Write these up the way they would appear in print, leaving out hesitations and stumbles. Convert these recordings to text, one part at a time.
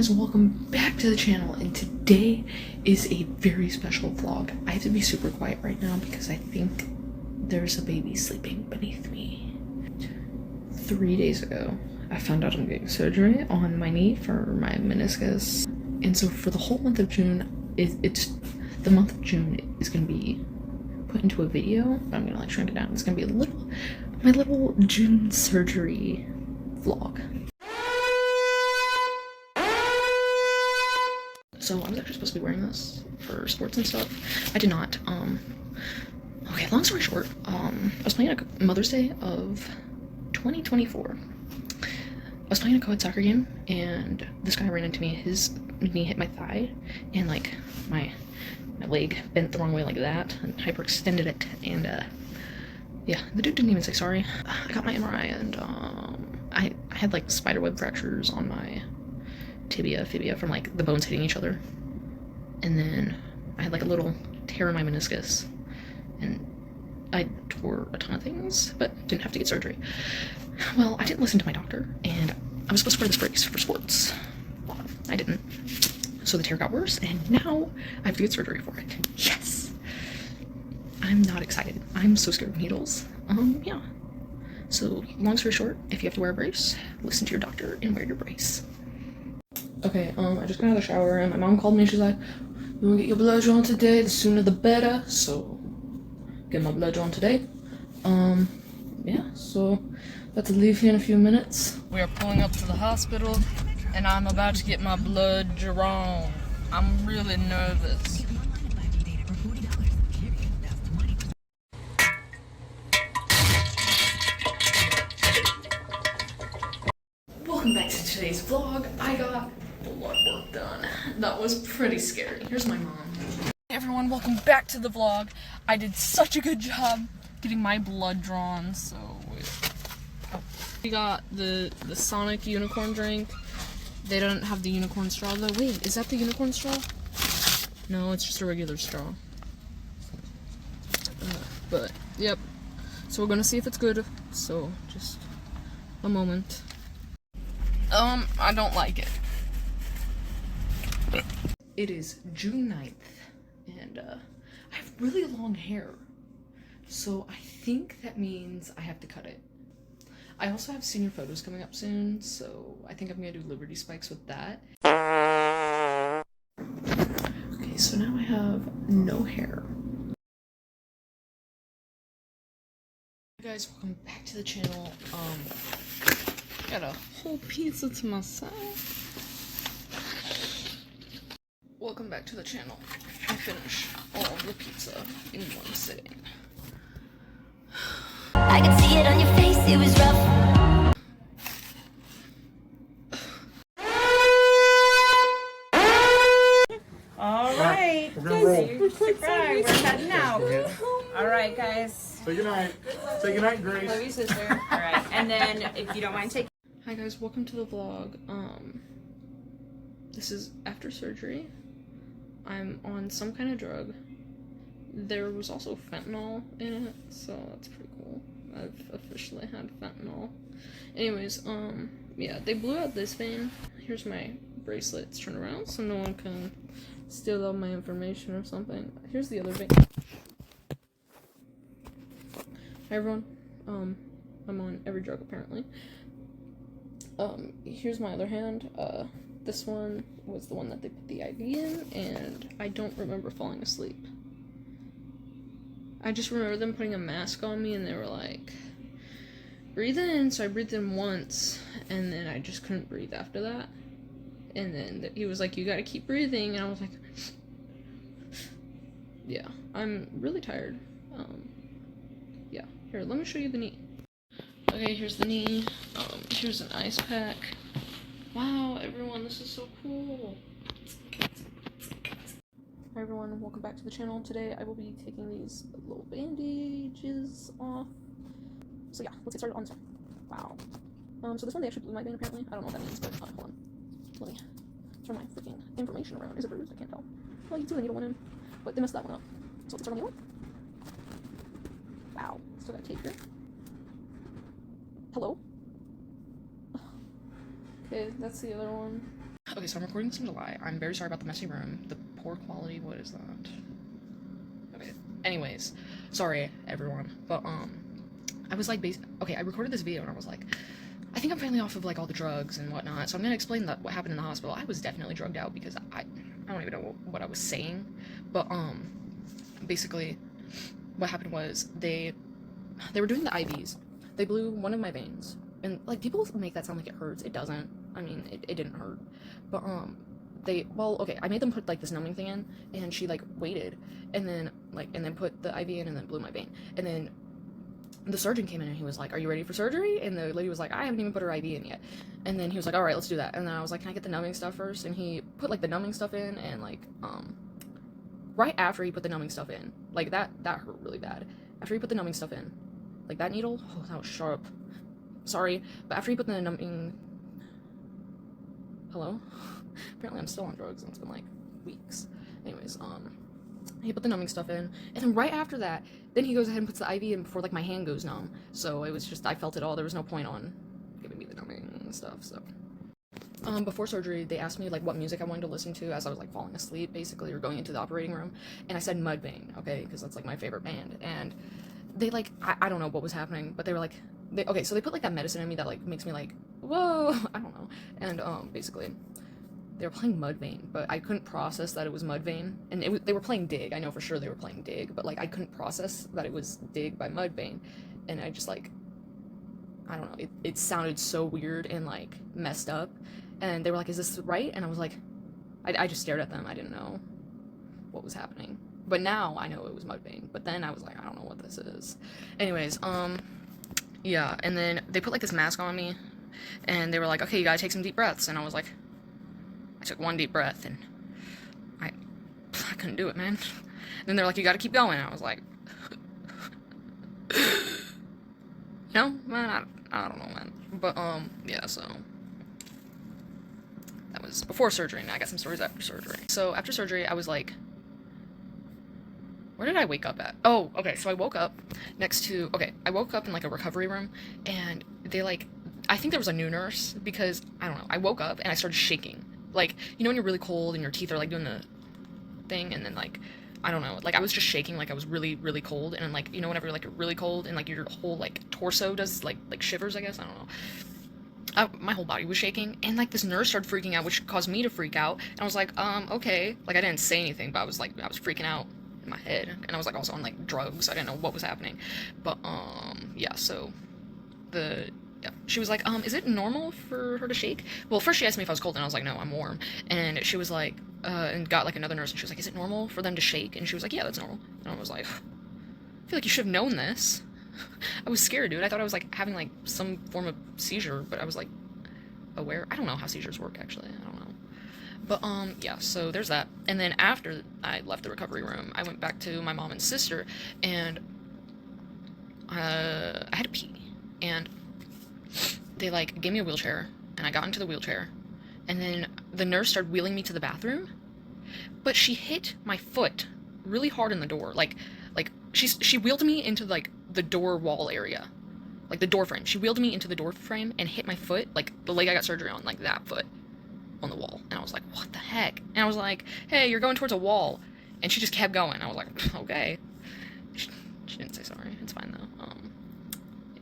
guys, welcome back to the channel, and today is a very special vlog. I have to be super quiet right now because I think there's a baby sleeping beneath me. 3 days ago, I found out I'm getting surgery on my knee for my meniscus, and so for the whole month of June, the month of June is gonna be put into a video. I'm gonna like shrink it down. It's gonna be my little June surgery vlog. So I was actually supposed to be wearing this for sports and stuff. I did not. Okay, long story short, I was playing a Mother's Day of 2024. I was playing a co-ed soccer game, and this guy ran into me. His knee hit my thigh, and like my leg bent the wrong way like that, and hyperextended it, and yeah, the dude didn't even say sorry. I got my MRI, and I had like spiderweb fractures on my fibia from like the bones hitting each other, and then I had like a little tear in my meniscus, and I tore a ton of things but didn't have to get surgery. Well, I didn't listen to my doctor, and I was supposed to wear this brace for sports. I didn't, so the tear got worse, and now I have to get surgery for it. Yes, I'm not excited. I'm so scared of needles. Yeah, so long story short, if you have to wear a brace, listen to your doctor and wear your brace. Okay, I just got out of the shower, and my mom called me. She's like, "You wanna get your blood drawn today? The sooner the better." So, get my blood drawn today. Yeah, so about to leave here in a few minutes. We are pulling up to the hospital, and I'm about to get my blood drawn. I'm really nervous. Welcome back to today's vlog. I got blood work done. That was pretty scary. Here's my mom. Hey everyone, welcome back to the vlog. I did such a good job getting my blood drawn, so we got the Sonic unicorn drink. They don't have the unicorn straw though. Wait, is that the unicorn straw? No, it's just a regular straw. But yep. So we're gonna see if it's good. So just a moment. I don't like it. It is June 9th, and I have really long hair, so I think that means I have to cut it. I also have senior photos coming up soon, so I think I'm gonna do Liberty spikes with that. Okay, so now I have no hair. Hey guys, welcome back to the channel. Got a whole pizza to myself. Welcome back to the channel. I finished all of the pizza in one sitting. I could see it on your face, it was rough. Alright, subscribe, we're heading out. Alright guys. Say goodnight. Say goodnight, Grace. Love you, sister. Alright, and then if you don't mind taking. Hi guys, welcome to the vlog. This is after surgery. I'm on some kind of drug. There was also fentanyl in it, so that's pretty cool. I've officially had fentanyl. Anyways, yeah, they blew out this vein. Here's my bracelet. It's turned around so no one can steal all my information or something. Here's the other vein. Hi everyone. I'm on every drug apparently. Here's my other hand. This one was the one that they put the IV in, and I don't remember falling asleep. I just remember them putting a mask on me, and they were like, breathe in, so I breathed in once, and then I just couldn't breathe after that. And then he was like, you gotta keep breathing, and I was like, yeah, I'm really tired. Yeah, here, let me show you the knee. Okay, here's the knee. Here's an ice pack. Wow, everyone, this is so cool. Hi everyone, welcome back to the channel. Today I will be taking these little bandages off. So yeah, let's get started on this one. Wow. So this one they actually blew my vein apparently. I don't know what that means, but hold on. Let me turn my freaking information around. Is it bruised? I can't tell. Well, you can see the needle went in, but they messed that one up. So let's start on the other one. Wow, still got tape here. Hello? Okay, that's the other one. Okay, so I'm recording this in July. I'm very sorry about the messy room. The poor quality, what is that? Okay, anyways, sorry, everyone. But, I was like, okay, I recorded this video and I was like, I think I'm finally off of, like, all the drugs and whatnot, so I'm gonna explain what happened in the hospital. I was definitely drugged out because I don't even know what I was saying, but, basically, what happened was, they were doing the IVs. They blew one of my veins. And, like, people make that sound like it hurts. It doesn't. I mean, it didn't hurt. But, well, okay, I made them put, like, this numbing thing in, and she, like, waited, and then put the IV in, and then blew my vein. And then the surgeon came in, and he was like, are you ready for surgery? And the lady was like, I haven't even put her IV in yet. And then he was like, all right, let's do that. And then I was like, can I get the numbing stuff first? And he put, like, the numbing stuff in, and, like, right after he put the numbing stuff in, like, that hurt really bad. After he put the numbing stuff in, like, that needle, oh, that was sharp. Sorry, but after he put the numbing... Hello? Apparently I'm still on drugs, and it's been, like, weeks. Anyways, he put the numbing stuff in, and then right after that, then he goes ahead and puts the IV in before, like, my hand goes numb. So it was just, I felt it all. There was no point on giving me the numbing and stuff, so... Before surgery, they asked me, like, what music I wanted to listen to as I was, like, falling asleep, basically, or going into the operating room, and I said Mudvayne, okay, because that's, like, my favorite band, and they, like, I don't know what was happening, but they were, like, okay, so they put, like, that medicine in me that, like, makes me, like, whoa, I don't know, and, basically, they were playing Mudvayne, but I couldn't process that it was Mudvayne, and they were playing Dig. I know for sure they were playing Dig, but, like, I couldn't process that it was Dig by Mudvayne, and I just, like, I don't know, it sounded so weird and, like, messed up, and they were like, is this right? And I was like, I just stared at them. I didn't know what was happening, but now I know it was Mudvayne, but then I was like, I don't know what this is. Anyways, yeah, and then they put, like, this mask on me, and they were like, okay, you gotta take some deep breaths, and I was like, I took one deep breath, and I couldn't do it, man. And then they're like, you gotta keep going, and I was like, no, man, I don't know, man, but, yeah, so, that was before surgery, and I got some stories after surgery. So, after surgery, I was like, where did I wake up at? Oh, okay, so I woke up next to, I woke up in, like, a recovery room, and they, like, I think there was a new nurse, because, I don't know, I woke up, and I started shaking. Like, you know when you're really cold, and your teeth are, like, doing the thing, and then, like, I don't know, like, I was just shaking, like, I was really, really cold, and, like, you know, whenever, like, you're really cold, and, like, your whole, like, torso does, like shivers, I guess, I don't know. My whole body was shaking, and, like, this nurse started freaking out, which caused me to freak out, and I was like, okay, like, I didn't say anything, but I was freaking out in my head, and I was, like, also on, like, drugs, I didn't know what was happening, but, yeah, so, yeah, she was like, is it normal for her to shake? Well, first she asked me if I was cold, and I was like, no, I'm warm, and she was like, and got, like, another nurse, and she was like, is it normal for them to shake? And she was like, yeah, that's normal, and I was like, I feel like you should have known this. I was scared, dude. I thought I was, like, having, like, some form of seizure, but I was, like, aware. I don't know how seizures work, actually. I don't know. But, yeah, so there's that. And then after I left the recovery room, I went back to my mom and sister, and, I had to pee. And they, like, gave me a wheelchair, and I got into the wheelchair, and then the nurse started wheeling me to the bathroom, but she hit my foot really hard in the door. Like, she wheeled me into, like, the door wall area, like the door frame. She wheeled me into the door frame and hit my foot, like the leg I got surgery on, like that foot on the wall. And I was like, what the heck? And I was like, hey, you're going towards a wall. And she just kept going. I was like, okay. She didn't say sorry. It's fine though. Yeah.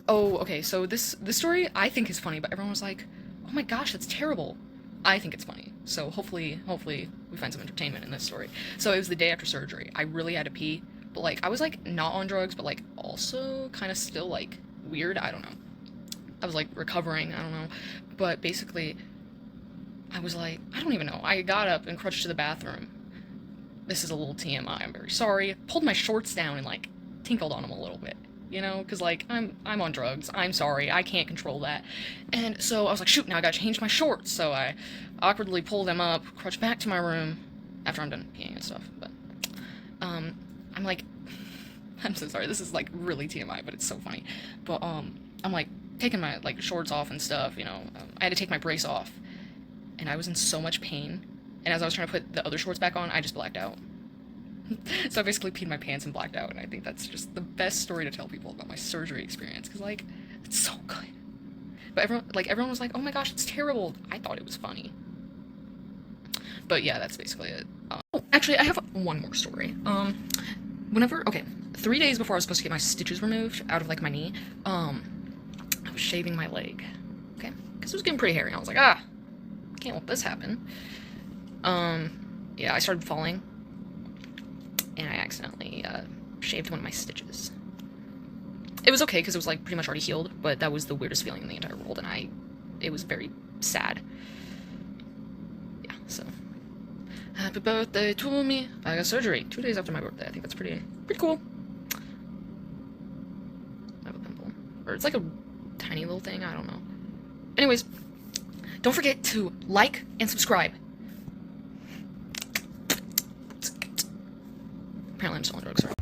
Oh, okay. So this story I think is funny, but everyone was like, oh my gosh, that's terrible. I think it's funny. So hopefully we find some entertainment in this story. So it was the day after surgery. I really had to pee. But, like, I was, like, not on drugs, but, like, also kind of still, like, weird. I don't know. I was, like, recovering. I don't know. But basically, I was, like, I don't even know. I got up and crutched to the bathroom. This is a little TMI. I'm very sorry. Pulled my shorts down and, like, tinkled on them a little bit. You know? Because, like, I'm on drugs. I'm sorry. I can't control that. And so I was like, shoot, now I gotta change my shorts. So I awkwardly pulled them up, crutched back to my room after I'm done peeing and stuff. But, I'm like, I'm so sorry, this is, like, really TMI, but it's so funny, but, I'm, like, taking my, like, shorts off and stuff, you know, I had to take my brace off, and I was in so much pain, and as I was trying to put the other shorts back on, I just blacked out. So I basically peed my pants and blacked out, and I think that's just the best story to tell people about my surgery experience, because, like, it's so good. But everyone was like, oh my gosh, it's terrible. I thought it was funny. But yeah, that's basically it. Oh, actually, I have one more story. Okay, 3 days before I was supposed to get my stitches removed out of like my knee, I was shaving my leg. Okay, because it was getting pretty hairy. I was like, can't let this happen. Yeah, I started falling, and I accidentally shaved one of my stitches. It was okay because it was like pretty much already healed, but that was the weirdest feeling in the entire world, and it was very sad. Yeah, so happy birthday to me. I got surgery 2 days after my birthday. I think that's pretty cool. I have a pimple, or it's like a tiny little thing. I don't know. Anyways, don't forget to like and subscribe. Apparently I'm still on drugs, sorry.